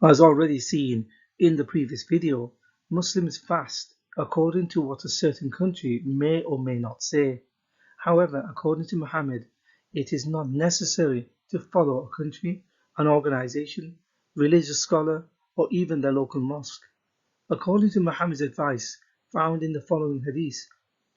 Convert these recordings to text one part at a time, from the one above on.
As already seen in the previous video, Muslims fast according to what a certain country may or may not say. However, according to Muhammad, it is not necessary to follow a country, an organization, religious scholar, or even their local mosque. According to Muhammad's advice found in the following hadith,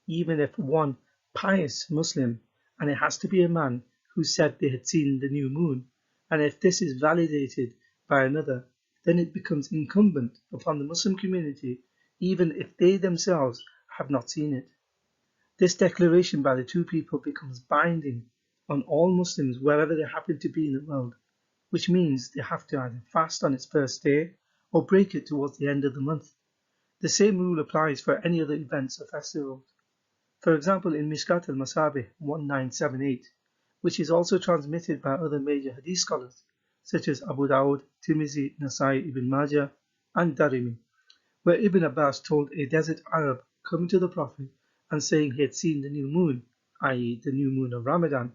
even if one pious Muslim, and it has to be a man who said they had seen the new moon, and if this is validated by another, then it becomes incumbent upon the Muslim community, even if they themselves have not seen it. This declaration by the two people becomes binding on all Muslims wherever they happen to be in the world, which means they have to either fast on its first day or break it towards the end of the month. The same rule applies for any other events or festivals. For example, in Mishkat al-Masabih 1978, which is also transmitted by other major hadith scholars such as Abu Dawud, Tirmizi, Nasai, Ibn Majah, and Darimi, where Ibn Abbas told a desert Arab coming to the Prophet and saying he had seen the new moon, i.e., the new moon of Ramadan,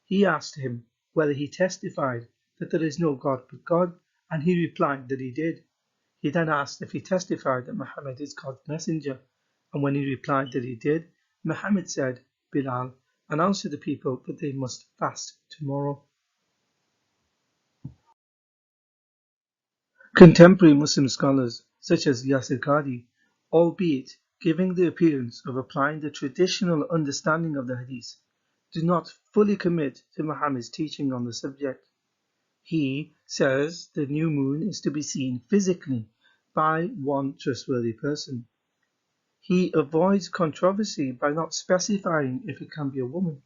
he asked him whether he testified that there is no God but God, and he replied that he did. He then asked if he testified that Muhammad is God's messenger, and when he replied that he did, Muhammad said, Bilal, announce to the people that they must fast tomorrow. Contemporary Muslim scholars, such as Yasir Qadi, albeit giving the appearance of applying the traditional understanding of the hadith, do not fully commit to Muhammad's teaching on the subject. He says the new moon is to be seen physically by one trustworthy person. He avoids controversy by not specifying if it can be a woman,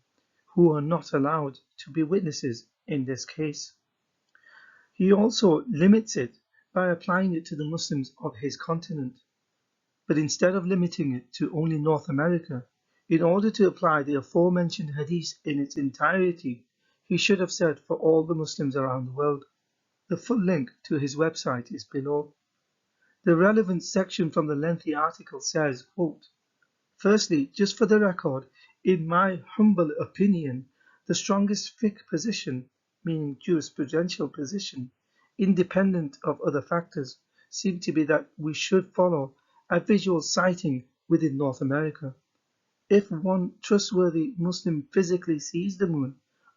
who are not allowed to be witnesses in this case. He also limits it by applying it to the Muslims of his continent, but instead of limiting it to only North America, in order to apply the aforementioned hadith in its entirety, he should have said for all the Muslims around the world. The full link to his website is below. The relevant section from the lengthy article says, quote, firstly, just for the record, in my humble opinion, the strongest fiqh position, meaning jurisprudential position, independent of other factors, seemed to be that we should follow a visual sighting within North America. If one trustworthy Muslim physically sees the moon,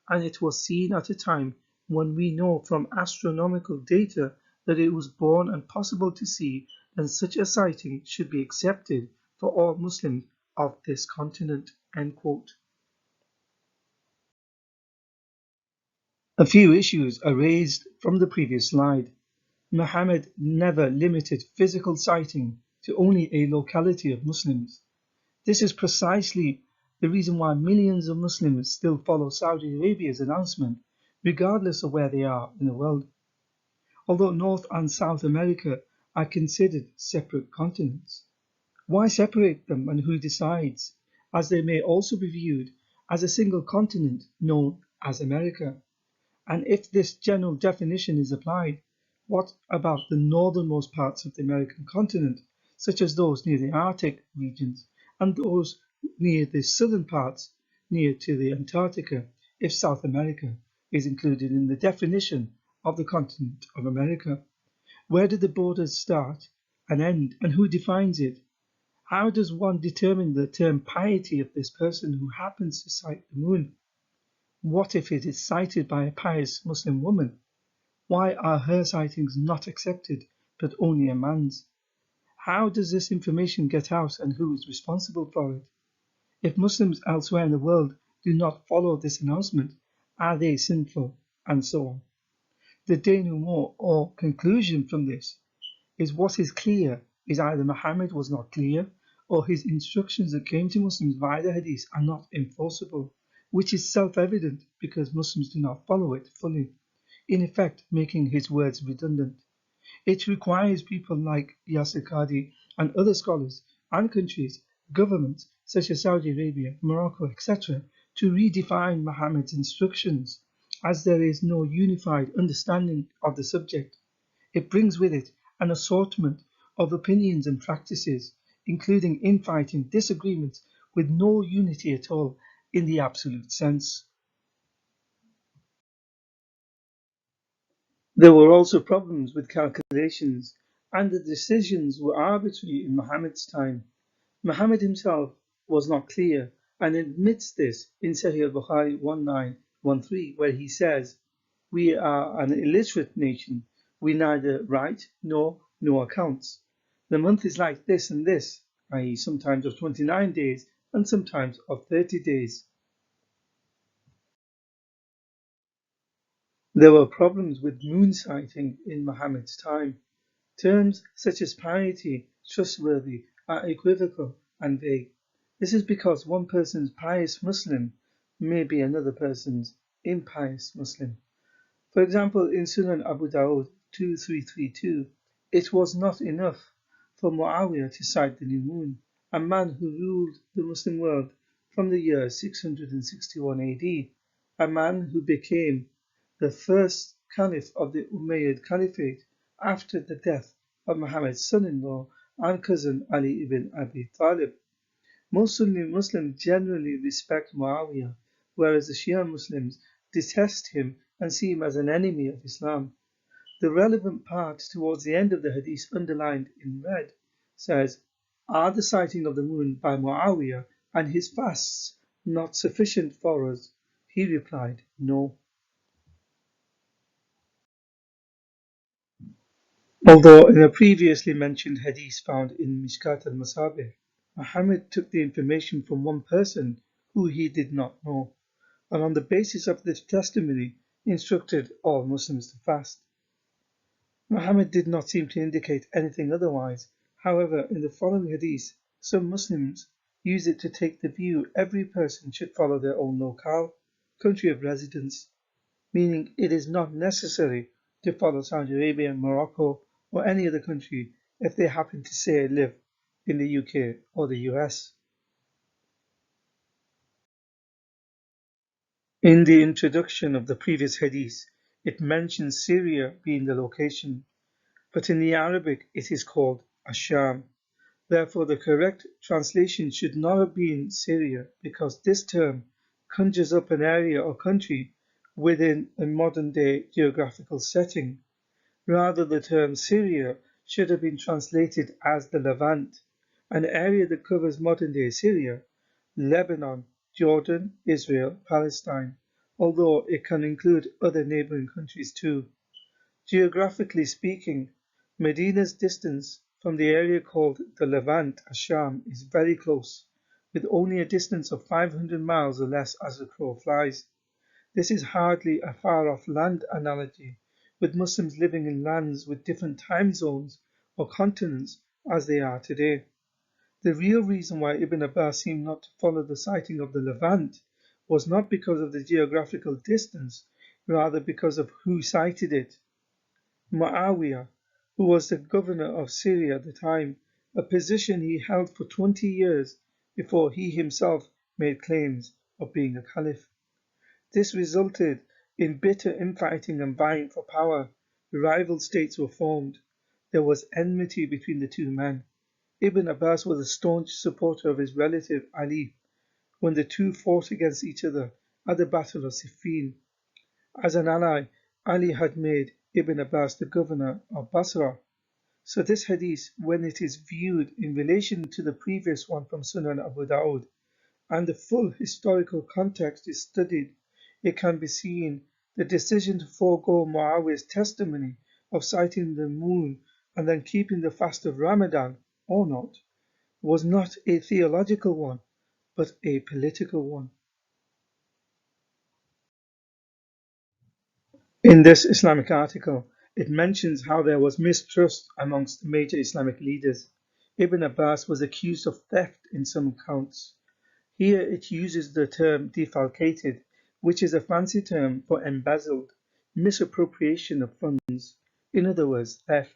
and it was seen at a time when we know from astronomical data that it was born and possible to see, then such a sighting should be accepted for all Muslims of this continent. End quote. A few issues are raised from the previous slide. Muhammad never limited physical sighting to only a locality of Muslims. This is precisely the reason why millions of Muslims still follow Saudi Arabia's announcement, regardless of where they are in the world. Although North and South America are considered separate continents, why separate them and who decides, as they may also be viewed as a single continent known as America? And if this general definition is applied, what about the northernmost parts of the American continent, such as those near the Arctic regions, and those near the southern parts, near to the Antarctica, if South America is included in the definition of the continent of America? Where do the borders start and end, and who defines it? How does one determine the term piety of this person who happens to sight the moon? What if it is sighted by a pious Muslim woman? Why are her sightings not accepted, but only a man's? How does this information get out and who is responsible for it? If Muslims elsewhere in the world do not follow this announcement, are they sinful? And so on. The denouement or conclusion from this is what is clear is either Muhammad was not clear or his instructions that came to Muslims via the hadith are not enforceable, which is self-evident because Muslims do not follow it fully, in effect making his words redundant. It requires people like Yasir Qadi and other scholars and countries, governments such as Saudi Arabia, Morocco, etc., to redefine Muhammad's instructions, as there is no unified understanding of the subject. It brings with it an assortment of opinions and practices, including infighting, disagreements, with no unity at all in the absolute sense. There were also problems with calculations, and the decisions were arbitrary in Muhammad's time. Muhammad himself was not clear and admits this in Sahih al-Bukhari 1913, where he says, "We are an illiterate nation. We neither write nor know accounts. The month is like this and this, i.e., sometimes of 29 days and sometimes of 30 days." There were problems with moon sighting in Muhammad's time. Terms such as piety, trustworthy, are equivocal and vague. This is because one person's pious Muslim may be another person's impious Muslim. For example, in Sunan Abu Dawud 2332, it was not enough for Muawiyah to sight the new moon, a man who ruled the Muslim world from the year 661 AD, a man who became the first caliph of the Umayyad Caliphate after the death of Muhammad's son-in-law and cousin Ali ibn Abi Talib. Most Sunni Muslims generally respect Muawiyah, whereas the Shia Muslims detest him and see him as an enemy of Islam. The relevant part towards the end of the hadith underlined in red says, "Are the sighting of the moon by Muawiyah and his fasts not sufficient for us?" He replied, "No." Although in a previously mentioned hadith found in Mishkat al-Masabih, Muhammad took the information from one person who he did not know, and on the basis of this testimony instructed all Muslims to fast. Muhammad did not seem to indicate anything otherwise. However, in the following hadith, some Muslims use it to take the view every person should follow their own locale, country of residence, meaning it is not necessary to follow Saudi Arabia, Morocco, or any other country if they happen to say live in the UK or the US. In the introduction of the previous hadith, it mentions Syria being the location, but in the Arabic it is called Asham. Therefore, the correct translation should not have been Syria, because this term conjures up an area or country within a modern-day geographical setting. Rather, the term Syria should have been translated as the Levant, an area that covers modern-day Syria, Lebanon, Jordan, Israel, Palestine, although it can include other neighboring countries too. Geographically speaking, Medina's distance from the area called the Levant, Asham, is very close, with only a distance of 500 miles or less as the crow flies. This is hardly a far-off land analogy, with Muslims living in lands with different time zones or continents as they are today. The real reason why Ibn Abbas seemed not to follow the sighting of the Levant was not because of the geographical distance, rather because of who sighted it. Muawiyah, who was the governor of Syria at the time, a position he held for 20 years before he himself made claims of being a caliph. This resulted in bitter infighting and vying for power. Rival states were formed. There was enmity between the two men. Ibn Abbas was a staunch supporter of his relative Ali when the two fought against each other at the Battle of Siffin. As an ally, Ali had made Ibn Abbas the governor of Basra. So this hadith, when it is viewed in relation to the previous one from Sunan Abu Dawud, and the full historical context is studied, it can be seen the decision to forego Muawiyah's testimony of sighting the moon and then keeping the fast of Ramadan, or not, was not a theological one, but a political one. In this Islamic article, it mentions how there was mistrust amongst the major Islamic leaders. Ibn Abbas was accused of theft in some accounts. Here it uses the term defalcated, which is a fancy term for embezzled, misappropriation of funds, in other words, theft.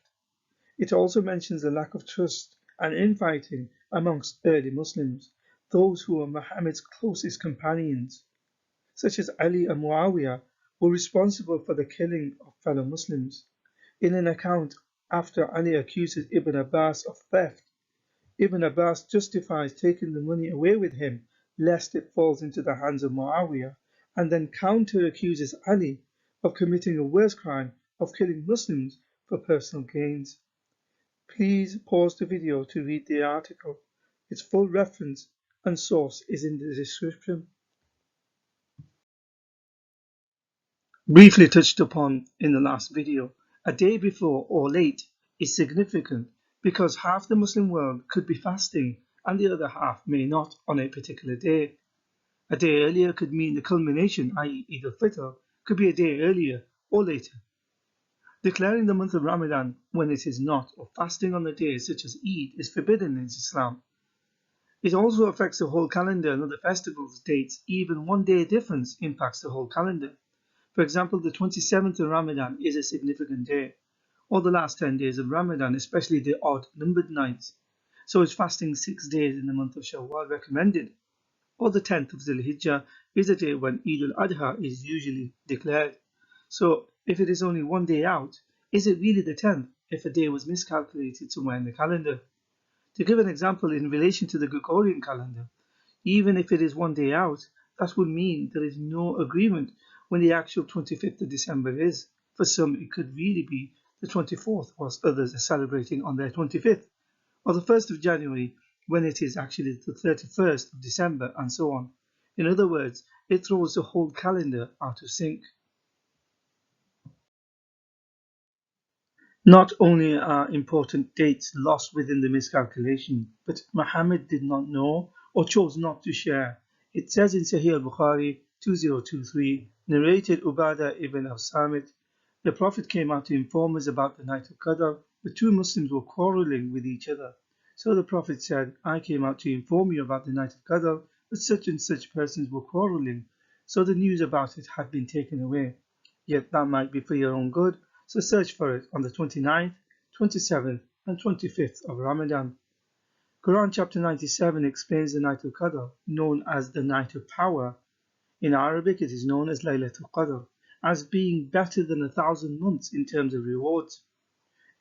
It also mentions a lack of trust and infighting amongst early Muslims, those who were Muhammad's closest companions, such as Ali and Muawiyah, were responsible for the killing of fellow Muslims. In an account after Ali accuses Ibn Abbas of theft, Ibn Abbas justifies taking the money away with him lest it falls into the hands of Muawiyah, and then counter accuses Ali of committing a worse crime of killing Muslims for personal gains. Please pause the video to read the article. Its full reference and source is in the description. Briefly touched upon in the last video, a day before or late is significant because half the Muslim world could be fasting and the other half may not on a particular day. A day earlier could mean the culmination, i.e. Eid al-Fitr, could be a day earlier or later. Declaring the month of Ramadan when it is not, or fasting on the days such as Eid, is forbidden in Islam. It also affects the whole calendar and other festivals dates. Even one day difference impacts the whole calendar. For example, the 27th of Ramadan is a significant day, or the last 10 days of Ramadan, especially the odd numbered nights. So is fasting 6 days in the month of Shawwal recommended? Or the 10th of Dhul-Hijjah is a day when Eid al-Adha is usually declared. So if it is only one day out, is it really the 10th if a day was miscalculated somewhere in the calendar? To give an example in relation to the Gregorian calendar, even if it is one day out, that would mean there is no agreement when the actual 25th of December is. For some, it could really be the 24th, whilst others are celebrating on their 25th, or the 1st of January when it is actually the 31st of December, and so on. In other words, it throws the whole calendar out of sync. Not only are important dates lost within the miscalculation, but Muhammad did not know or chose not to share. It says in Sahih al-Bukhari 2023, narrated Ubadah ibn al-Samit, the Prophet came out to inform us about the night of Qadr. The two Muslims were quarrelling with each other. So the Prophet said, I came out to inform you about the night of Qadr, but such and such persons were quarrelling. So the news about it had been taken away. Yet that might be for your own good. So search for it on the 29th, 27th and 25th of Ramadan. Quran chapter 97 explains the night of Qadr, known as the night of power. In Arabic it is known as Laylatul Qadr, as being better than 1,000 months in terms of rewards.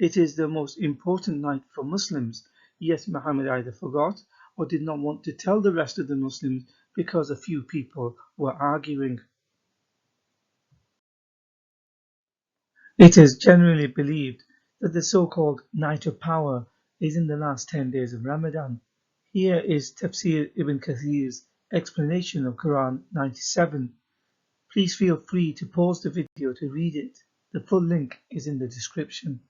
It is the most important night for Muslims, yet Muhammad either forgot or did not want to tell the rest of the Muslims because a few people were arguing. It is generally believed that the so-called Night of Power is in the last 10 days of Ramadan. Here is Tafsir Ibn Kathir's explanation of Quran 97. Please feel free to pause the video to read it. The full link is in the description.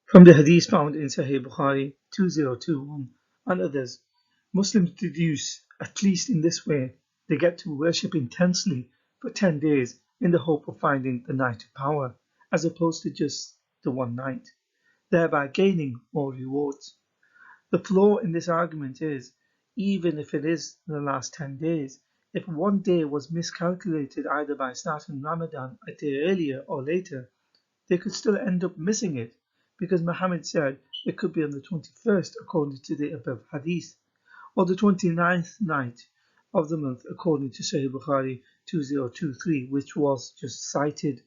From the hadith found in Sahih Bukhari 2021 and others, Muslims deduce, at least in this way, they get to worship intensely for 10 days in the hope of finding the night of power, as opposed to just the one night, thereby gaining more rewards. The flaw in this argument is, even if it is the last 10 days, if one day was miscalculated either by starting Ramadan a day earlier or later, they could still end up missing it, because Muhammad said it could be on the 21st according to the above hadith, or the 29th night of the month according to Sahih Bukhari 2023, which was just cited.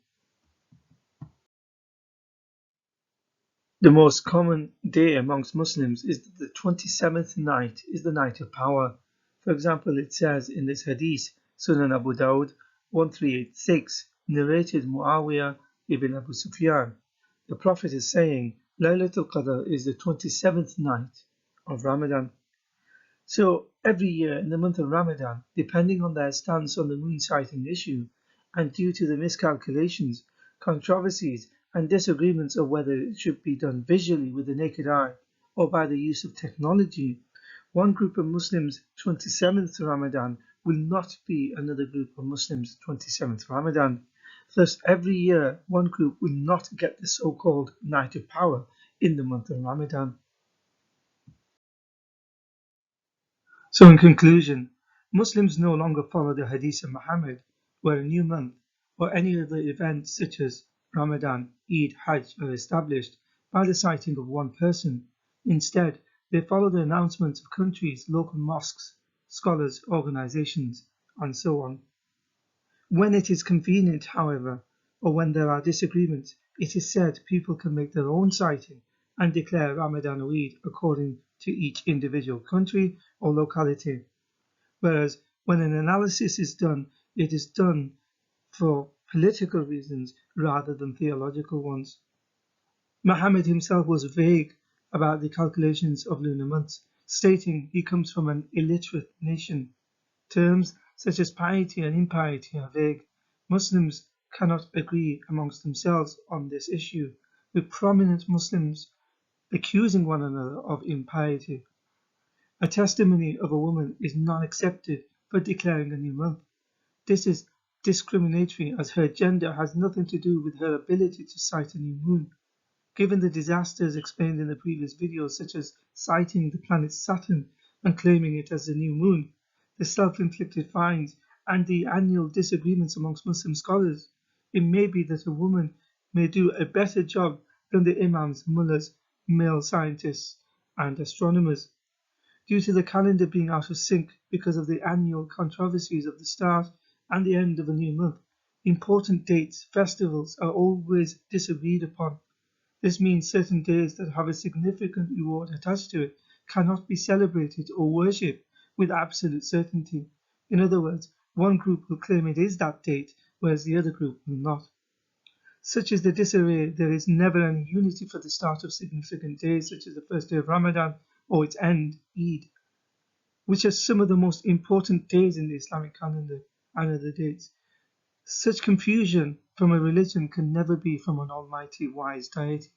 The most common day amongst Muslims is that the 27th night is the night of power. For example, it says in this hadith, Sunan Abu Dawud 1386, narrated Muawiyah ibn Abu Sufyan. The Prophet is saying, Laylatul Qadr is the 27th night of Ramadan. So every year in the month of Ramadan, depending on their stance on the moon sighting issue, and due to the miscalculations, controversies and disagreements of whether it should be done visually with the naked eye or by the use of technology, one group of Muslims 27th Ramadan will not be another group of Muslims 27th Ramadan. Thus every year one group will not get the so-called night of power in the month of Ramadan. So in conclusion, Muslims no longer follow the hadith of Muhammad, where a new month or any other event such as Ramadan, Eid, Hajj are established by the sighting of one person. Instead, they follow the announcements of countries, local mosques, scholars, organizations, and so on. When it is convenient, however, or when there are disagreements, it is said people can make their own sighting and declare Ramadan or Eid according to each individual country or locality. Whereas when an analysis is done, it is done for political reasons rather than theological ones. Muhammad himself was vague about the calculations of lunar months, stating he comes from an illiterate nation. Terms such as piety and impiety are vague. Muslims cannot agree amongst themselves on this issue, with prominent Muslims accusing one another of impiety. A testimony of a woman is not accepted for declaring a new month. This is discriminatory as her gender has nothing to do with her ability to sight a new moon. Given the disasters explained in the previous videos, such as citing the planet Saturn and claiming it as the new moon, the self-inflicted fines, and the annual disagreements amongst Muslim scholars, it may be that a woman may do a better job than the imams, mullahs, male scientists, and astronomers. Due to the calendar being out of sync because of the annual controversies of the start and the end of a new month, important dates, festivals are always disagreed upon. This means certain days that have a significant reward attached to it cannot be celebrated or worshipped with absolute certainty. In other words, one group will claim it is that date, whereas the other group will not. Such is the disarray, there is never any unity for the start of significant days, such as the first day of Ramadan or its end, Eid, which are some of the most important days in the Islamic calendar and other dates. Such confusion from a religion can never be from an almighty wise deity.